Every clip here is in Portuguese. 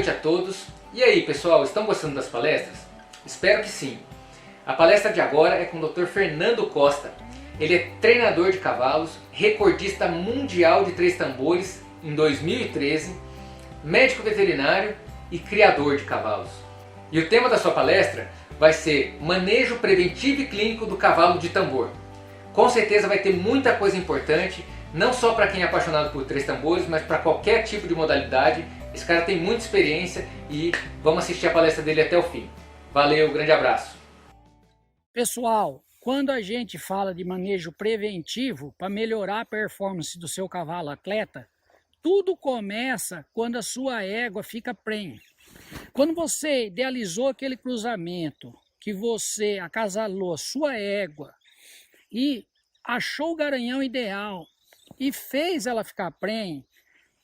noite a todos. E aí pessoal, estão gostando das palestras? Espero que sim. A palestra de agora é com o Dr. Fernando Costa. Ele é treinador de cavalos, recordista mundial de 3 tambores em 2013, médico veterinário e criador de cavalos. E o tema da sua palestra vai ser manejo preventivo e clínico do cavalo de tambor. Com certeza vai ter muita coisa importante, não só para quem é apaixonado por 3 tambores, mas para qualquer tipo de modalidade. Esse cara tem muita experiência e vamos assistir a palestra dele até o fim. Valeu, grande abraço. Pessoal, quando a gente fala de manejo preventivo para melhorar a performance do seu cavalo atleta, tudo começa quando a sua égua fica prenha. Quando você idealizou aquele cruzamento, que você acasalou a sua égua e achou o garanhão ideal e fez ela ficar prenha,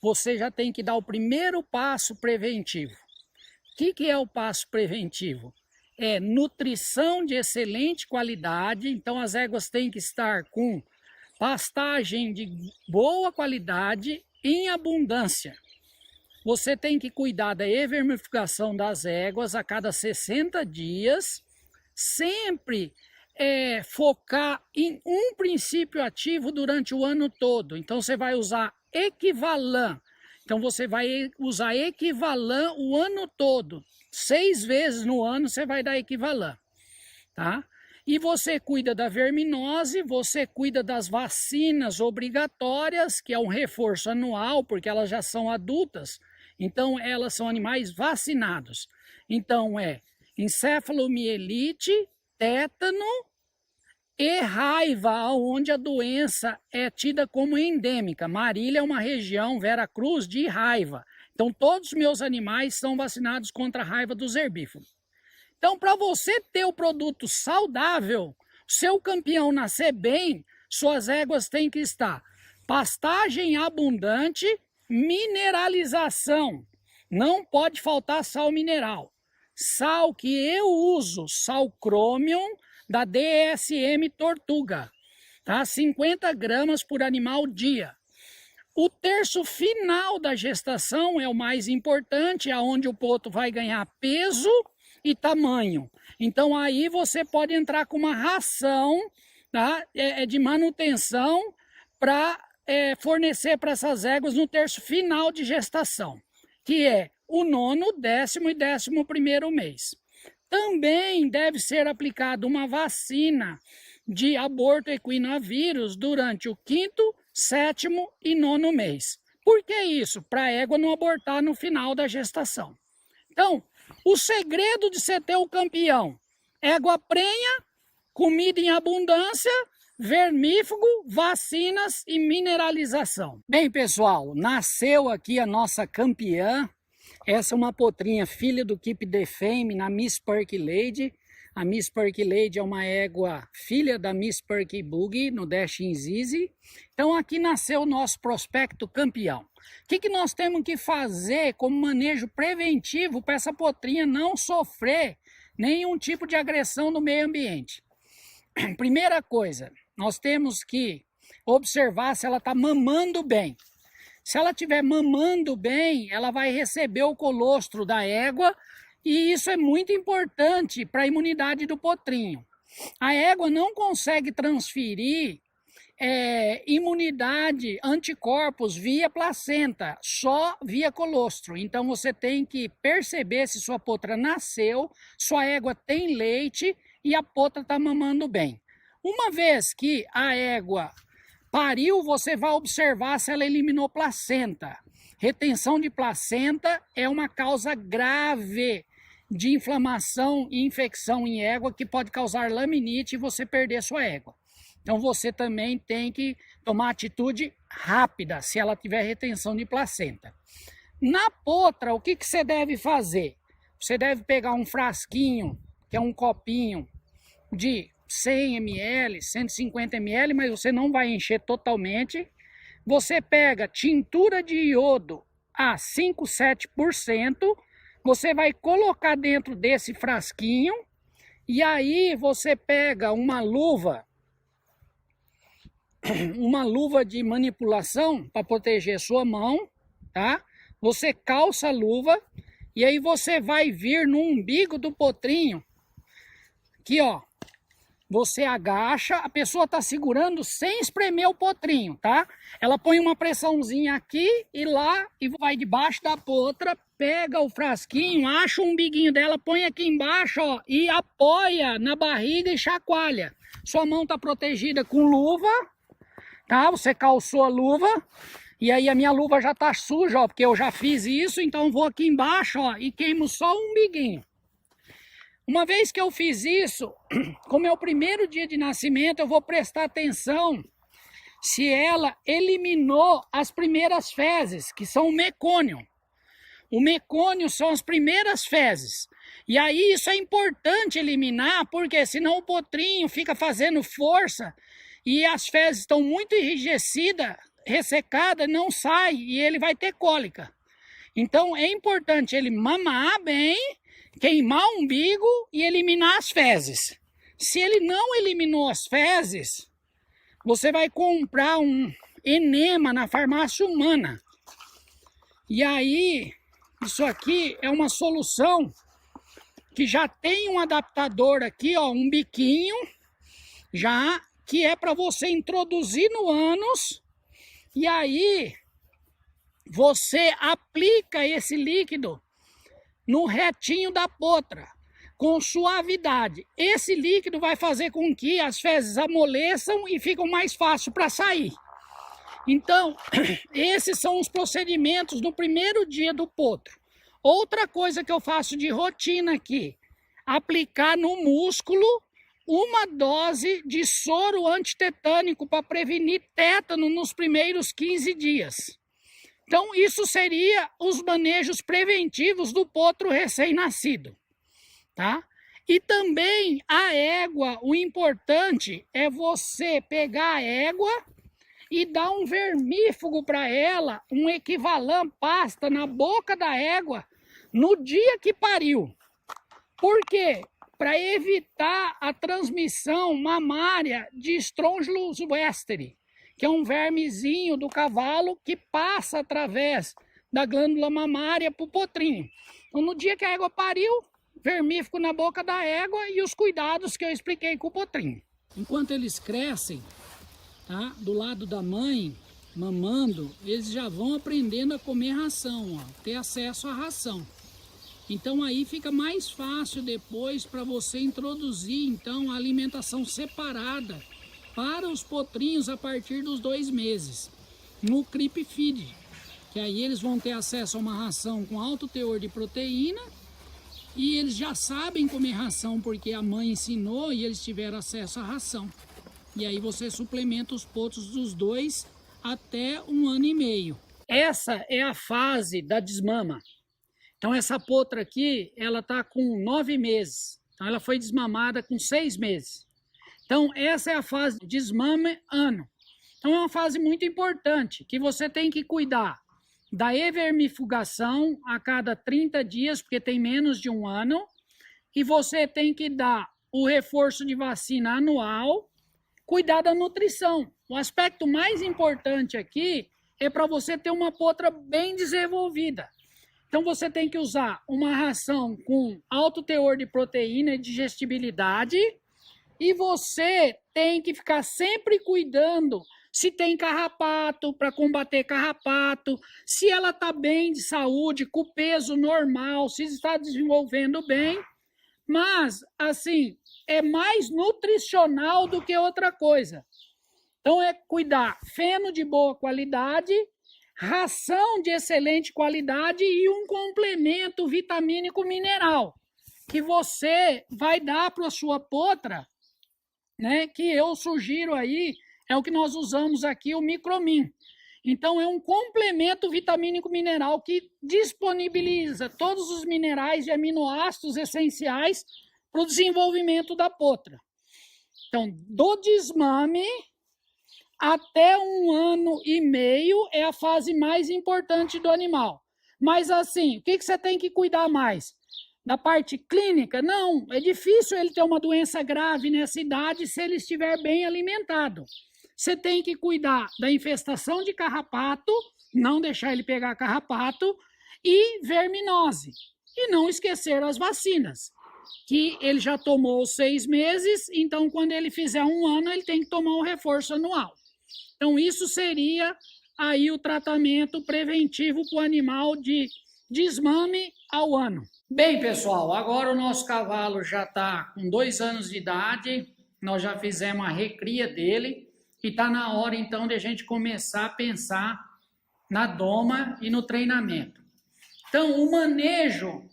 você já tem que dar o primeiro passo preventivo. O que é o passo preventivo? É nutrição de excelente qualidade, então as éguas têm que estar com pastagem de boa qualidade em abundância. Você tem que cuidar da evermificação das éguas a cada 60 dias, sempre focar em um princípio ativo durante o ano todo. Então você vai usar Equivalan. Então você vai usar Equivalan o ano todo. 6 vezes no ano você vai dar Equivalan, tá? E você cuida da verminose, você cuida das vacinas obrigatórias, que é um reforço anual, porque elas já são adultas. Então elas são animais vacinados. Então é encefalomielite, tétano e raiva, onde a doença é tida como endêmica. Marília é uma região, Veracruz, de raiva. Então todos os meus animais são vacinados contra a raiva dos herbívoros. Então, para você ter o produto saudável, seu campeão nascer bem, suas éguas têm que estar pastagem abundante, mineralização. Não pode faltar sal mineral. Sal que eu uso, sal Chromium da DSM Tortuga, tá? 50 gramas por animal dia. O terço final da gestação é o mais importante, é onde o potro vai ganhar peso e tamanho. Então aí você pode entrar com uma ração, tá? De manutenção para fornecer para essas éguas no terço final de gestação, que é o 9º, 10º e 11º mês. Também deve ser aplicada uma vacina de aborto equinavírus durante o 5º, 7º e 9º mês. Por que isso? Para a égua não abortar no final da gestação. Então, o segredo de você ter o campeão: égua prenha, comida em abundância, vermífugo, vacinas e mineralização. Bem, pessoal, nasceu aqui a nossa campeã. Essa é uma potrinha filha do Keep the Fame na Miss Perky Lady. A Miss Perky Lady é uma égua filha da Miss Perky Boogie no Dashing Zizi. Então aqui nasceu o nosso prospecto campeão. O que nós temos que fazer como manejo preventivo para essa potrinha não sofrer nenhum tipo de agressão no meio ambiente? Primeira coisa, nós temos que observar se ela está mamando bem. Se ela estiver mamando bem, ela vai receber o colostro da égua, e isso é muito importante para a imunidade do potrinho. A égua não consegue transferir imunidade, anticorpos via placenta, só via colostro. Então você tem que perceber se sua potra nasceu, sua égua tem leite e a potra está mamando bem. Uma vez que a égua pariu, você vai observar se ela eliminou placenta. Retenção de placenta é uma causa grave de inflamação e infecção em égua que pode causar laminite e você perder sua égua. Então você também tem que tomar atitude rápida se ela tiver retenção de placenta. Na potra, o que você deve fazer? Você deve pegar um frasquinho, que é um copinho de 100 ml, 150 ml, mas você não vai encher totalmente. Você pega tintura de iodo a 5, 7%, você vai colocar dentro desse frasquinho, e aí você pega uma luva de manipulação para proteger sua mão, tá? Você calça a luva E aí você vai vir no umbigo do potrinho, aqui ó, você agacha, a pessoa tá segurando sem espremer o potrinho, tá? Ela põe uma pressãozinha aqui e lá e vai debaixo da potra, pega o frasquinho, acha o umbiguinho dela, põe aqui embaixo, ó, e apoia na barriga e chacoalha. Sua mão tá protegida com luva, tá? Você calçou a luva. E aí a minha luva já tá suja, ó, porque eu já fiz isso, então vou aqui embaixo, ó, e queimo só o umbiguinho. Uma vez que eu fiz isso, como é o primeiro dia de nascimento, eu vou prestar atenção se ela eliminou as primeiras fezes, que são o mecônio. O mecônio são as primeiras fezes. E aí isso é importante eliminar, porque senão o potrinho fica fazendo força e as fezes estão muito enrijecidas, ressecada, não sai e ele vai ter cólica. Então é importante ele mamar bem, queimar o umbigo e eliminar as fezes. Se ele não eliminou as fezes, você vai comprar um enema na farmácia humana. E aí, isso aqui é uma solução que já tem um adaptador aqui, ó, um biquinho, já que é para você introduzir no ânus. E aí, você aplica esse líquido no retinho da potra, com suavidade. Esse líquido vai fazer com que as fezes amoleçam e ficam mais fácil para sair. Então, esses são os procedimentos no primeiro dia do potro. Outra coisa que eu faço de rotina aqui, aplicar no músculo uma dose de soro antitetânico para prevenir tétano nos primeiros 15 dias. Então, isso seria os manejos preventivos do potro recém-nascido, tá? E também a égua, o importante é você pegar a égua e dar um vermífugo para ela, um equivalente pasta na boca da égua no dia que pariu. Por quê? Para evitar a transmissão mamária de Strongylosis westeri, que é um vermezinho do cavalo que passa através da glândula mamária para o potrinho. Então, no dia que a égua pariu, vermífugo na boca da égua e os cuidados que eu expliquei com o potrinho. Enquanto eles crescem, tá, do lado da mãe, mamando, eles já vão aprendendo a comer ração, ó, ter acesso à ração. Então aí fica mais fácil depois para você introduzir então a alimentação separada para os potrinhos a partir dos 2 meses, no Creep Feed, que aí eles vão ter acesso a uma ração com alto teor de proteína e eles já sabem comer ração porque a mãe ensinou e eles tiveram acesso à ração. E aí você suplementa os potros dos 2 até 1 ano e meio. Essa é a fase da desmama. Então essa potra aqui, ela está com 9 meses. Então ela foi desmamada com 6 meses. Então essa é a fase de desmame ano. Então é uma fase muito importante, que você tem que cuidar da evermifugação a cada 30 dias, porque tem menos de 1 ano. E você tem que dar o reforço de vacina anual, cuidar da nutrição. O aspecto mais importante aqui é para você ter uma potra bem desenvolvida. Então você tem que usar uma ração com alto teor de proteína e digestibilidade e você tem que ficar sempre cuidando se tem carrapato, para combater carrapato, se ela está bem de saúde, com peso normal, se está desenvolvendo bem. Mas, assim, é mais nutricional do que outra coisa. Então é cuidar feno de boa qualidade, ração de excelente qualidade e um complemento vitamínico mineral que você vai dar para a sua potra, né? Que eu sugiro aí, é o que nós usamos aqui, o Micromin. Então é um complemento vitamínico mineral que disponibiliza todos os minerais e aminoácidos essenciais para o desenvolvimento da potra. Então, do desmame até 1 ano e meio é a fase mais importante do animal. Mas assim, o que você tem que cuidar mais? Da parte clínica? Não, é difícil ele ter uma doença grave nessa idade se ele estiver bem alimentado. Você tem que cuidar da infestação de carrapato, não deixar ele pegar carrapato, e verminose. E não esquecer as vacinas, que ele já tomou 6 meses, então quando ele fizer 1 ano, ele tem que tomar um reforço anual. Então isso seria aí o tratamento preventivo para o animal de desmame ao ano. Bem, pessoal, agora o nosso cavalo já está com 2 anos de idade, nós já fizemos a recria dele e está na hora então de a gente começar a pensar na doma e no treinamento. Então, o manejo,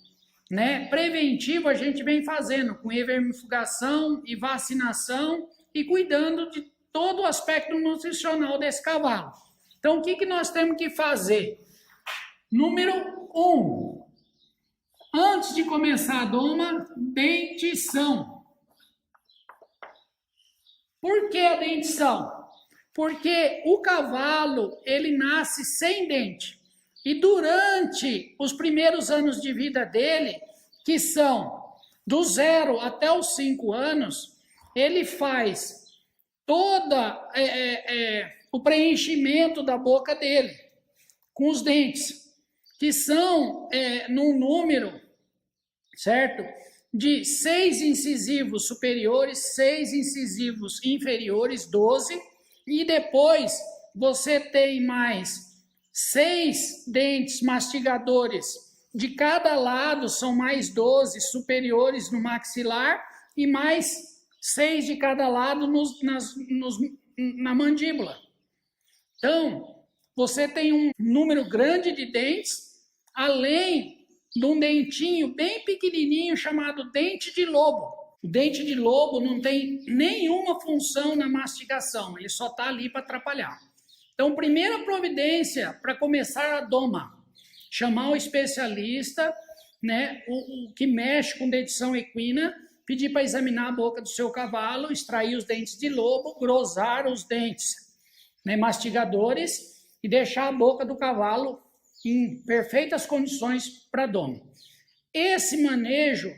né, preventivo a gente vem fazendo com evermifugação e vacinação e cuidando de todo o aspecto nutricional desse cavalo. Então, o que nós temos que fazer? Número 1, antes de começar a doma, dentição. Por que a dentição? Porque o cavalo, ele nasce sem dente. E durante os primeiros anos de vida dele, que são do 0 até os 5 anos, ele faz toda o preenchimento da boca dele com os dentes, que são num número, certo? De 6 incisivos superiores, 6 incisivos inferiores, 12, e depois você tem mais 6 dentes mastigadores de cada lado, são mais 12 superiores no maxilar e mais 6 de cada lado na mandíbula. Então, você tem um número grande de dentes, além de um dentinho bem pequenininho chamado dente de lobo. O dente de lobo não tem nenhuma função na mastigação, ele só está ali para atrapalhar. Então, primeira providência para começar a doma, chamar o especialista, né, o que mexe com dentição equina, pedir para examinar a boca do seu cavalo, extrair os dentes de lobo, grosar os dentes, né, mastigadores e deixar a boca do cavalo em perfeitas condições para doma. Esse manejo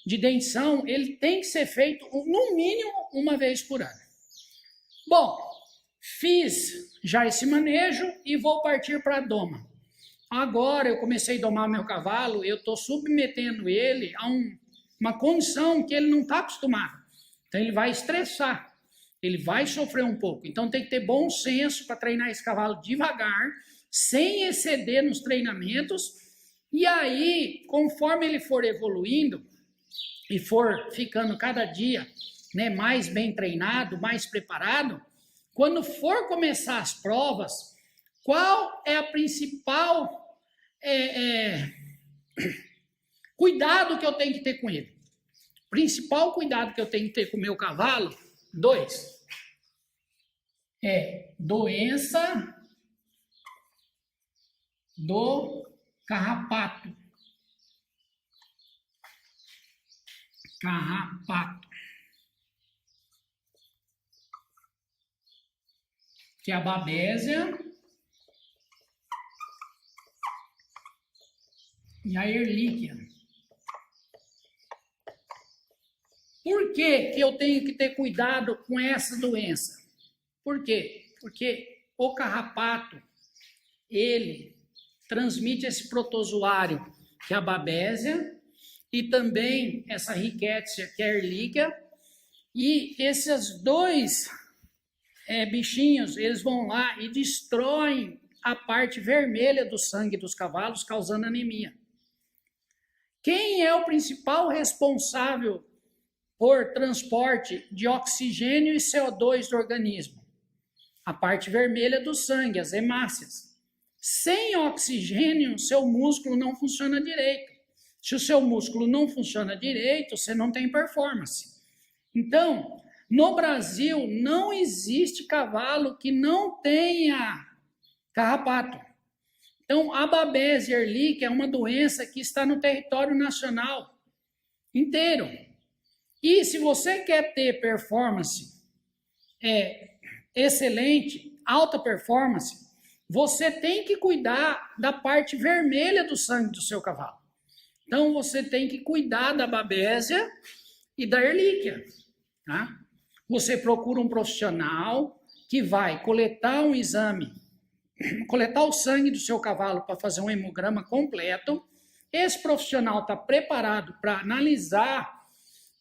de dentição, ele tem que ser feito no mínimo 1 vez por ano. Bom, fiz já esse manejo e vou partir para a doma. Agora eu comecei a domar meu cavalo, eu estou submetendo ele a uma condição que ele não está acostumado. Então ele vai estressar, ele vai sofrer um pouco. Então tem que ter bom senso para treinar esse cavalo devagar, sem exceder nos treinamentos. E aí, conforme ele for evoluindo e for ficando cada dia, né, mais bem treinado, mais preparado, quando for começar as provas, qual é a principal cuidado que eu tenho que ter com ele? O principal cuidado que eu tenho que ter com o meu cavalo, 2, é doença do carrapato. Carrapato. Que é a babésia e a erlíquia. Por que eu tenho que ter cuidado com essa doença? Por quê? Porque o carrapato, ele transmite esse protozoário, que é a babésia, e também essa rickettsia, que é a erlíquia, e esses 2 bichinhos, eles vão lá e destroem a parte vermelha do sangue dos cavalos, causando anemia. Quem é o principal responsável por transporte de oxigênio e CO2 do organismo? A parte vermelha do sangue, as hemácias. Sem oxigênio, seu músculo não funciona direito. Se o seu músculo não funciona direito, você não tem performance. Então, no Brasil, não existe cavalo que não tenha carrapato. Então, a babésia erlíquia é uma doença que está no território nacional inteiro. E se você quer ter performance excelente, alta performance, você tem que cuidar da parte vermelha do sangue do seu cavalo. Então, você tem que cuidar da babésia e da erlíquia, tá? Você procura um profissional que vai coletar um exame, coletar o sangue do seu cavalo para fazer um hemograma completo Esse profissional está preparado para analisar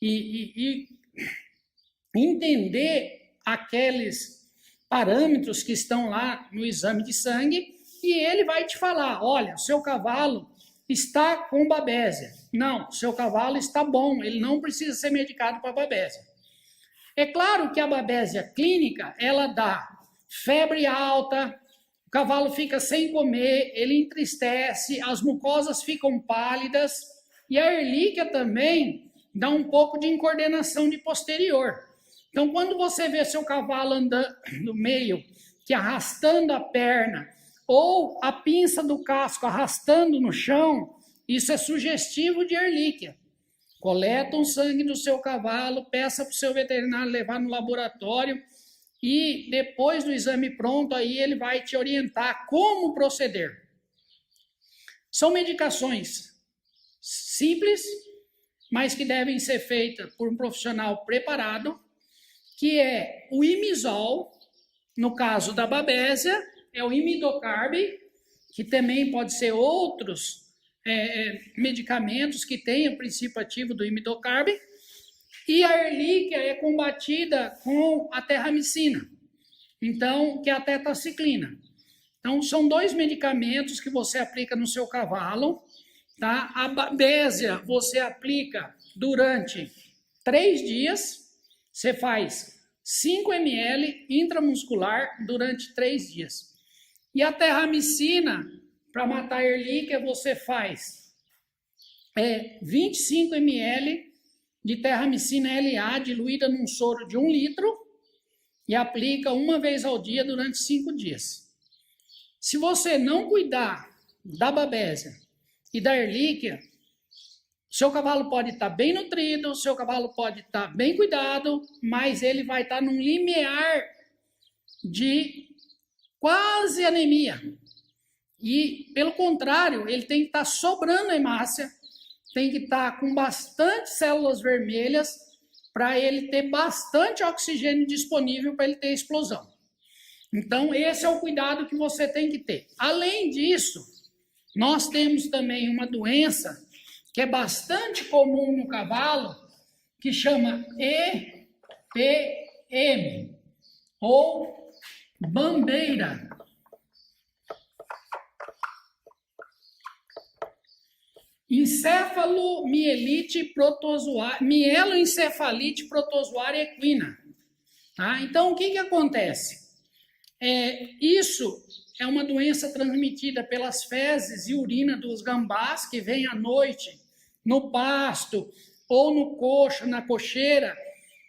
e entender aqueles parâmetros que estão lá no exame de sangue e ele vai te falar, olha, seu cavalo está com babésia. Não, seu cavalo está bom, ele não precisa ser medicado para babésia. É claro que a babésia clínica, ela dá febre alta, o cavalo fica sem comer, ele entristece, as mucosas ficam pálidas e a erlíquia também dá um pouco de incoordenação de posterior. Então, quando você vê seu cavalo andando no meio, que arrastando a perna, ou a pinça do casco arrastando no chão, isso é sugestivo de erlíquia. Coleta o sangue do seu cavalo, peça para o seu veterinário levar no laboratório e depois do exame pronto, aí ele vai te orientar como proceder. São medicações simples, mas que devem ser feitas por um profissional preparado, que é o imizol, no caso da babésia, é o imidocarb, que também pode ser outros medicamentos que têm o princípio ativo do imidocarb, e a erlíquia é combatida com a terramicina, então, que é a tetraciclina. Então, são 2 medicamentos que você aplica no seu cavalo, tá? A babésia você aplica durante 3 dias, você faz 5 ml intramuscular durante 3 dias. E a terramicina, para matar a erlíquia, você faz 25 ml de terramicina LA diluída num soro de 1 litro e aplica uma vez ao dia durante 5 dias. Se você não cuidar da babésia e da erlíquia, seu cavalo pode estar bem nutrido, seu cavalo pode estar bem cuidado, mas ele vai estar num limiar de quase anemia. E, pelo contrário, ele tem que estar sobrando hemácia, tem que estar com bastante células vermelhas para ele ter bastante oxigênio disponível para ele ter explosão. Então, esse é o cuidado que você tem que ter. Além disso, nós temos também uma doença que é bastante comum no cavalo, que chama EPM, ou bambeira. Encefalomielite protozoária, mieloencefalite protozoária equina. Tá? Então, o que acontece? Isso é uma doença transmitida pelas fezes e urina dos gambás que vêm à noite no pasto ou no coxo, na cocheira,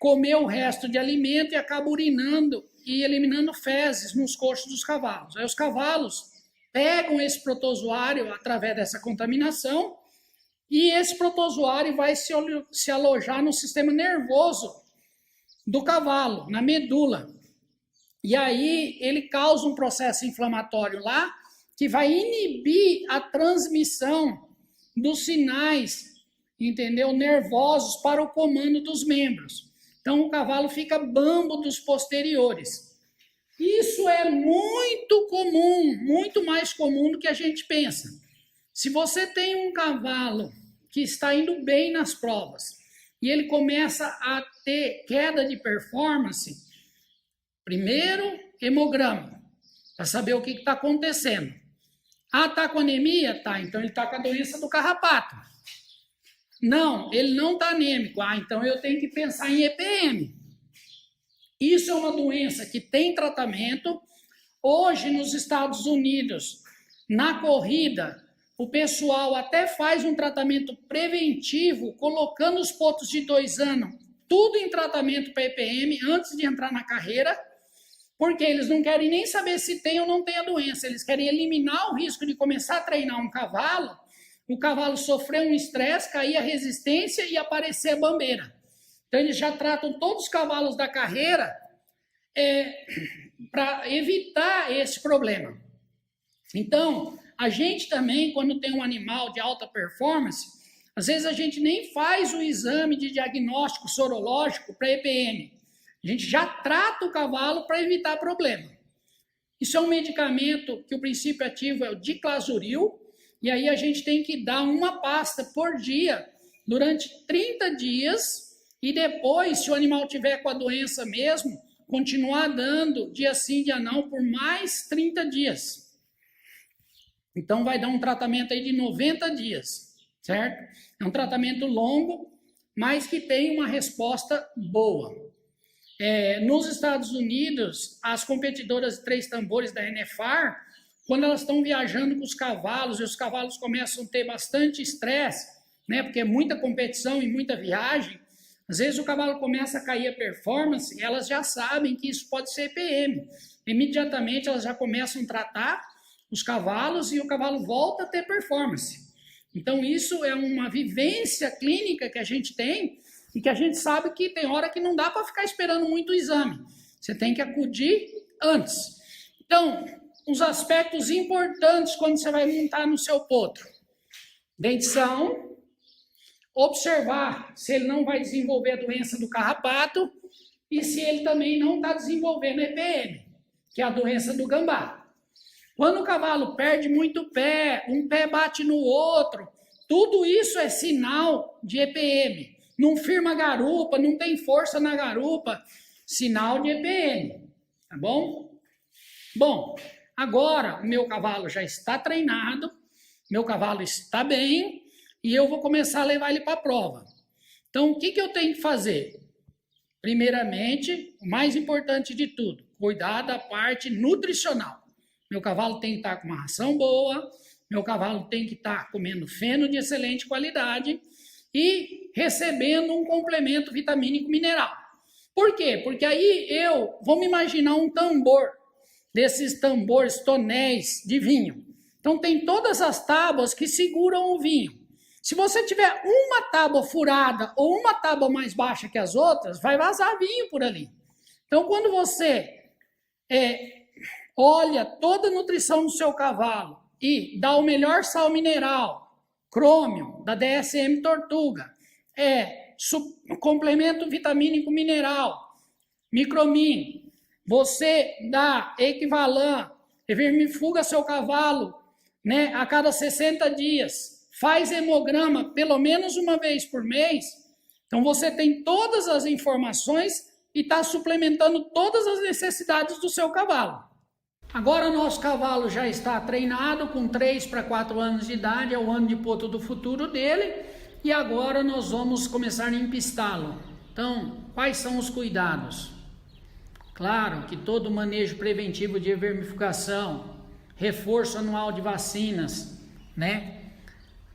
comer o resto de alimento e acaba urinando e eliminando fezes nos coxos dos cavalos. Aí os cavalos pegam esse protozoário através dessa contaminação e esse protozoário vai se alojar no sistema nervoso do cavalo, na medula. E aí ele causa um processo inflamatório lá que vai inibir a transmissão dos sinais, entendeu, nervosos para o comando dos membros. Então o cavalo fica bambo dos posteriores. Isso é muito comum, muito mais comum do que a gente pensa. Se você tem um cavalo que está indo bem nas provas e ele começa a ter queda de performance, primeiro, hemograma, para saber o que está acontecendo. Ah, está com anemia? Tá, então ele está com a doença do carrapato. Não, ele não está anêmico. Ah, então eu tenho que pensar em EPM. Isso é uma doença que tem tratamento. Hoje, nos Estados Unidos, na corrida, o pessoal até faz um tratamento preventivo, colocando os potros de 2 anos, tudo em tratamento para EPM, antes de entrar na carreira, porque eles não querem nem saber se tem ou não tem a doença, eles querem eliminar o risco de começar a treinar um cavalo, o cavalo sofrer um estresse, cair a resistência e aparecer a bambeira. Então eles já tratam todos os cavalos da carreira para evitar esse problema. Então, a gente também, quando tem um animal de alta performance, às vezes a gente nem faz o exame de diagnóstico sorológico para EPM. A gente já trata o cavalo para evitar problema. Isso é um medicamento que o princípio ativo é o diclazuril, E aí a gente tem que dar uma pasta por dia durante 30 dias e depois, se o animal tiver com a doença mesmo, continuar dando dia sim, dia não, por mais 30 dias. Então vai dar um tratamento aí de 90 dias, certo? É um tratamento longo, mas que tem uma resposta boa. Nos Estados Unidos, as competidoras de 3 tambores da NFR, quando elas estão viajando com os cavalos, e os cavalos começam a ter bastante estresse, né, porque é muita competição e muita viagem, às vezes o cavalo começa a cair a performance, elas já sabem que isso pode ser EPM. Imediatamente elas já começam a tratar os cavalos e o cavalo volta a ter performance. Então isso é uma vivência clínica que a gente tem e que a gente sabe que tem hora que não dá para ficar esperando muito o exame. Você tem que acudir antes. Então, os aspectos importantes quando você vai montar no seu potro. Dentição, observar se ele não vai desenvolver a doença do carrapato e se ele também não está desenvolvendo EPM, que é a doença do gambá. Quando o cavalo perde muito pé, um pé bate no outro, tudo isso é sinal de EPM. Não firma a garupa, não tem força na garupa, sinal de EPM, tá bom? Bom, agora o meu cavalo já está treinado, meu cavalo está bem e eu vou começar a levar ele para a prova. Então, o que eu tenho que fazer? Primeiramente, o mais importante de tudo, cuidar da parte nutricional. Meu cavalo tem que estar com uma ração boa, meu cavalo tem que estar comendo feno de excelente qualidade e recebendo um complemento vitamínico mineral. Por quê? Porque aí vamos imaginar um tambor, desses tambores, tonéis de vinho. Então tem todas as tábuas que seguram o vinho. Se você tiver uma tábua furada ou uma tábua mais baixa que as outras, vai vazar vinho por ali. Então quando você olha toda a nutrição do seu cavalo e dá o melhor sal mineral, crômio, da DSM Tortuga, complemento vitamínico mineral, micromin, você dá Equivalan, vermifuga seu cavalo, né, a cada 60 dias, faz hemograma pelo menos uma vez por mês, então você tem todas as informações e está suplementando todas as necessidades do seu cavalo. Agora nosso cavalo já está treinado com 3 para 4 anos de idade, é o ano de potro do futuro dele, e agora nós vamos começar a empistá-lo. Então, quais são os cuidados? Claro que todo manejo preventivo de vermifugação, reforço anual de vacinas, né?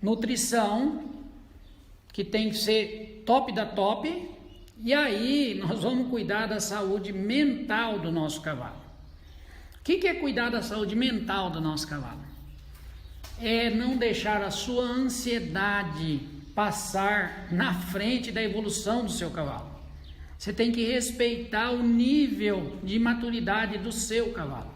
Nutrição, que tem que ser top da top, e aí nós vamos cuidar da saúde mental do nosso cavalo. O que é cuidar da saúde mental do nosso cavalo? É não deixar a sua ansiedade passar na frente da evolução do seu cavalo. Você tem que respeitar o nível de maturidade do seu cavalo.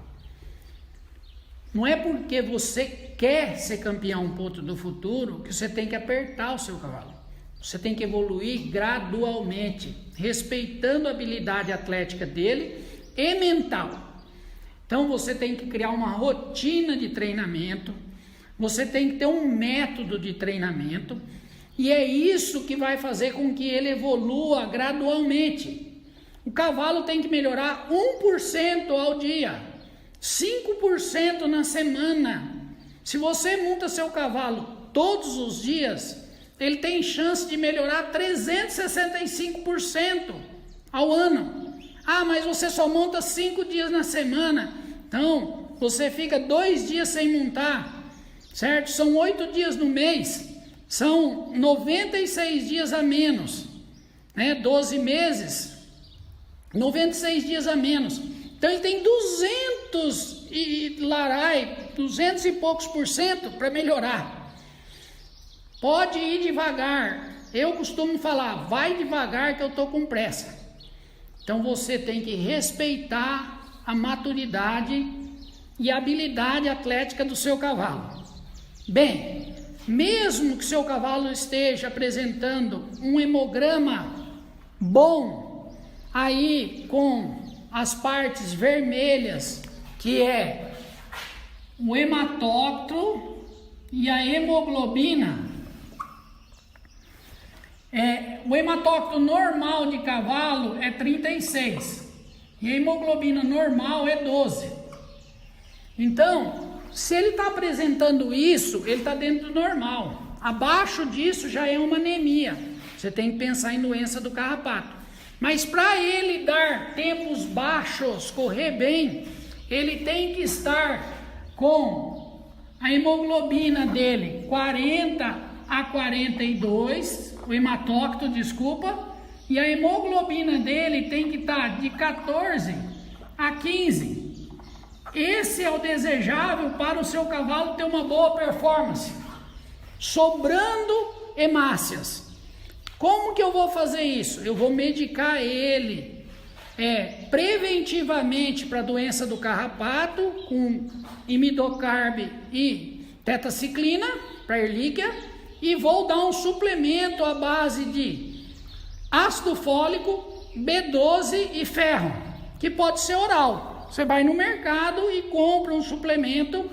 Não é porque você quer ser campeão potro do futuro que você tem que apertar o seu cavalo. Você tem que evoluir gradualmente, respeitando a habilidade atlética dele e mental. Então você tem que criar uma rotina de treinamento, você tem que ter um método de treinamento, e é isso que vai fazer com que ele evolua gradualmente. O cavalo tem que melhorar 1% ao dia, 5% na semana. Se você monta seu cavalo todos os dias, ele tem chance de melhorar 365% ao ano. Ah, mas você só monta 5 dias na semana. Então, você fica 2 dias sem montar, certo? São 8 dias no mês. São 96 dias a menos, né? 12 meses, 96 dias a menos. Então, ele tem 200 e poucos % para melhorar. Pode ir devagar. Eu costumo falar, vai devagar que eu estou com pressa. Então você tem que respeitar a maturidade e a habilidade atlética do seu cavalo. Bem, mesmo que seu cavalo esteja apresentando um hemograma bom, aí com as partes vermelhas, que é o hematócito e a hemoglobina, o hematócrito normal de cavalo é 36 e a hemoglobina normal é 12. Então, se ele está apresentando isso, ele está dentro do normal. Abaixo disso já é uma anemia. Você tem que pensar em doença do carrapato. Mas para ele dar tempos baixos, correr bem, ele tem que estar com a hemoglobina dele 40 a 42, o hematócrito, desculpa, e a hemoglobina dele tem que estar de 14 a 15. Esse é o desejável para o seu cavalo ter uma boa performance. Sobrando hemácias. Como que eu vou fazer isso? Eu vou medicar ele preventivamente para a doença do carrapato com imidocarb e tetaciclina para Ehrlichia, e vou dar um suplemento à base de ácido fólico, B12 e ferro, que pode ser oral. Você vai no mercado e compra um suplemento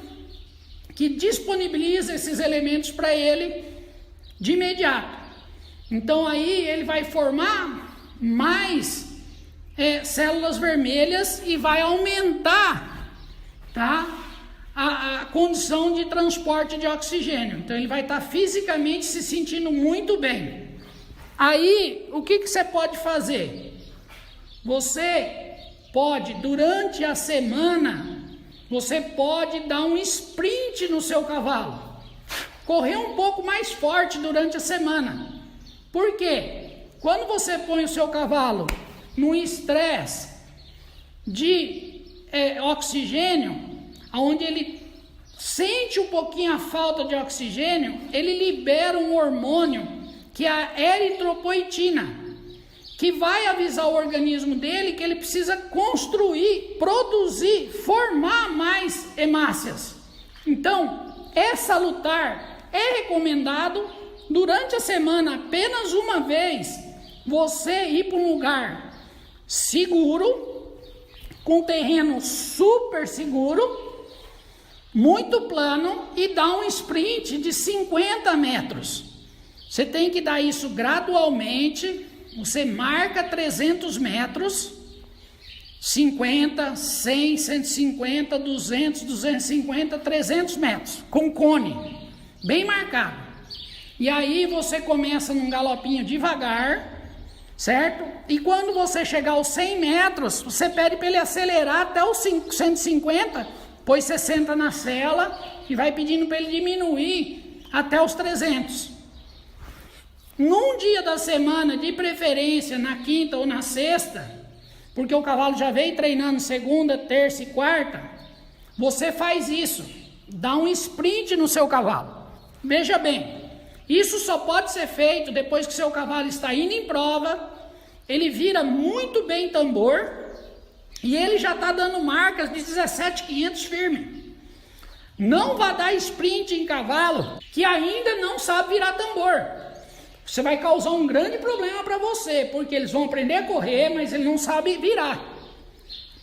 que disponibiliza esses elementos para ele de imediato. Então aí ele vai formar mais células vermelhas e vai aumentar, tá, a condição de transporte de oxigênio. Então ele vai estar fisicamente se sentindo muito bem. Aí o que você pode fazer? Você pode, durante a semana, você pode dar um sprint no seu cavalo, correr um pouco mais forte durante a semana. Por quê? Quando você põe o seu cavalo num estresse de oxigênio, onde ele sente um pouquinho a falta de oxigênio, ele libera um hormônio que é a eritropoetina, que vai avisar o organismo dele que ele precisa construir, produzir, formar mais hemácias. Então, é salutar, é recomendado durante a semana, apenas uma vez, você ir para um lugar seguro, com terreno super seguro, muito plano, e dar um sprint de 50 metros. Você tem que dar isso gradualmente. Você marca 300 metros, 50, 100, 150, 200, 250, 300 metros, com cone, bem marcado. E aí você começa num galopinho devagar, certo? E quando você chegar aos 100 metros, você pede para ele acelerar até os 150, põe 60 na sela e vai pedindo para ele diminuir até os 300. Num dia da semana, de preferência na quinta ou na sexta, porque o cavalo já veio treinando segunda, terça e quarta, você faz isso, dá um sprint no seu cavalo. Veja bem, isso só pode ser feito depois que seu cavalo está indo em prova, ele vira muito bem tambor e ele já está dando marcas de 17.500 firme. Não vá dar sprint em cavalo que ainda não sabe virar tambor. Você vai causar um grande problema para você, porque eles vão aprender a correr, mas ele não sabe virar.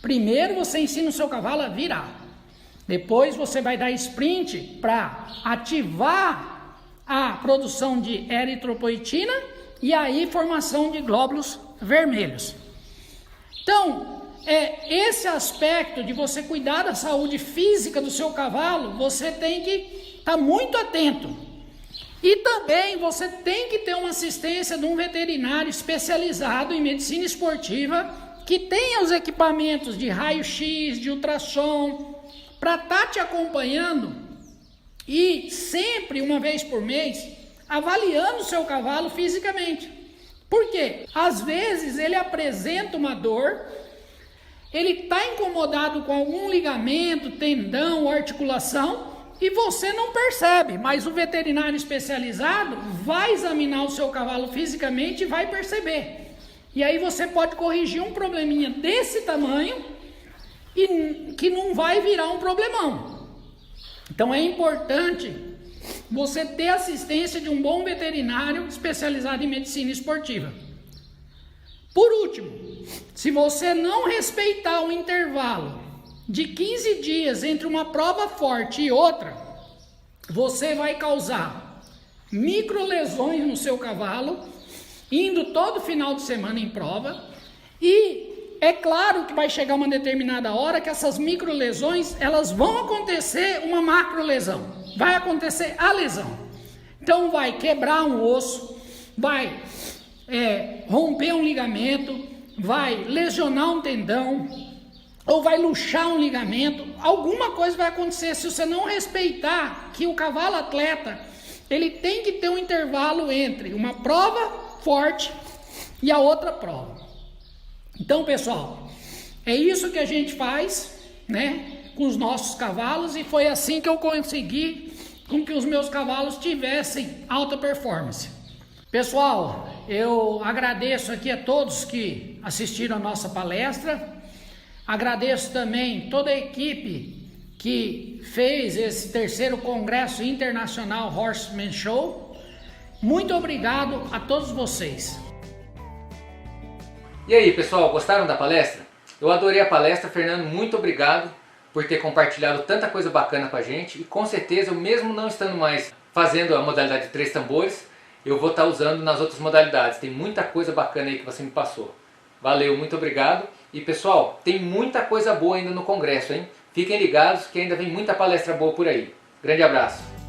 Primeiro você ensina o seu cavalo a virar. Depois você vai dar sprint para ativar a produção de eritropoetina e aí formação de glóbulos vermelhos. Então, esse aspecto de você cuidar da saúde física do seu cavalo, você tem que estar muito atento. E também você tem que ter uma assistência de um veterinário especializado em medicina esportiva, que tenha os equipamentos de raio-x, de ultrassom, para estar te acompanhando e sempre, uma vez por mês, avaliando o seu cavalo fisicamente. Por quê? Às vezes ele apresenta uma dor, ele está incomodado com algum ligamento, tendão ou articulação, e você não percebe, mas o veterinário especializado vai examinar o seu cavalo fisicamente e vai perceber. E aí você pode corrigir um probleminha desse tamanho e que não vai virar um problemão. Então é importante você ter assistência de um bom veterinário especializado em medicina esportiva. Por último, se você não respeitar o intervalo de 15 dias entre uma prova forte e outra, você vai causar microlesões no seu cavalo, indo todo final de semana em prova, e é claro que vai chegar uma determinada hora que essas microlesões, elas vão acontecer uma macrolesão, vai acontecer a lesão. Então vai quebrar um osso, vai romper um ligamento, vai lesionar um tendão, ou vai luxar um ligamento, alguma coisa vai acontecer se você não respeitar que o cavalo atleta, ele tem que ter um intervalo entre uma prova forte e a outra prova. Então, pessoal, é isso que a gente faz, né, com os nossos cavalos, e foi assim que eu consegui com que os meus cavalos tivessem alta performance. Pessoal, eu agradeço aqui a todos que assistiram a nossa palestra. Agradeço também toda a equipe que fez esse terceiro Congresso Internacional Horseman Show. Muito obrigado a todos vocês. E aí, pessoal, gostaram da palestra? Eu adorei a palestra, Fernando, muito obrigado por ter compartilhado tanta coisa bacana com a gente. E com certeza, eu mesmo não estando mais fazendo a modalidade de 3 tambores, eu vou estar usando nas outras modalidades. Tem muita coisa bacana aí que você me passou. Valeu, muito obrigado. E pessoal, tem muita coisa boa ainda no congresso, hein? Fiquem ligados que ainda vem muita palestra boa por aí. Grande abraço.